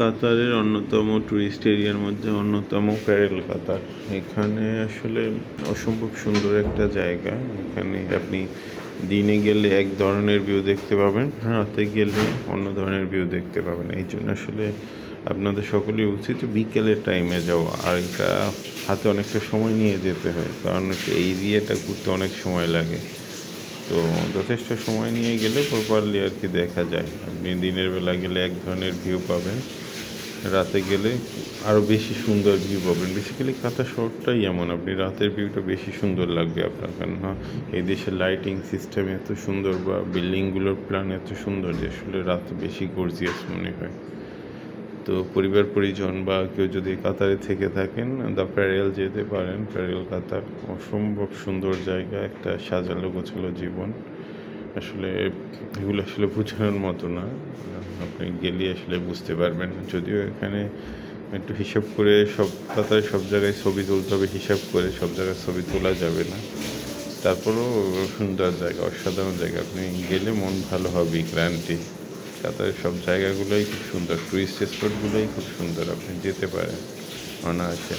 কাতারের অন্যতম টুরিস্ট এরিয়ার মধ্যে অন্যতম প্যারেল কাতার। এখানে আসলে অসম্ভব সুন্দর একটা জায়গা। এখানে আপনি দিনে গেলে এক ধরনের ভিউ দেখতে পাবেন, রাতে গেলে অন্য ধরনের ভিউ দেখতে পাবেন। এই জন্য আসলে আপনাদের সকলেই উচিত বিকেলের টাইমে যাওয়া। আর এটা হাতে অনেকটা সময় নিয়ে যেতে হয়, কারণ এই এরিয়াটা ঘুরতে অনেক সময় লাগে। তো যথেষ্ট সময় নিয়ে গেলে প্রপারলি আর কি দেখা যায়। আপনি দিনের বেলা গেলে এক ধরনের ভিউ পাবেন, রাতে গেলে আরও বেশি সুন্দর ভিউ পাবেন। বেসিক্যালি কাতার শহরটাই এমন, আপনি রাতের ভিউটা বেশি সুন্দর লাগবে আপনার, কেননা এই দেশের লাইটিং সিস্টেম এত সুন্দর বা বিল্ডিংগুলোর প্ল্যান এত সুন্দর যে আসলে রাতে বেশি গর্জিয়াস মনে হয়। তো পরিবার পরিজন বা কেউ যদি কাতারে থেকে থাকেন, দ্য প্যারেল যেতে পারেন। প্যারেল কাতার অসম্ভব সুন্দর জায়গা, একটা সাজালো গোছালো জীবন। আসলে এগুলো আসলে বোঝানোর মতো না, আপনি গেলে আসলে বুঝতে পারবেন। যদিও এখানে একটু হিসাব করে কাতারে সব জায়গায় ছবি তুলতে হবে, হিসাব করে সব জায়গায় ছবি তোলা যাবে না। তারপরেও সুন্দর জায়গা, অসাধারণ জায়গা, আপনি গেলে মন ভালো হবে ক্লান্তি। কাতারের সব জায়গাগুলোই খুব সুন্দর, টুরিস্ট স্পটগুলোই খুব সুন্দর, আপনি যেতে পারেন অনায়াসে।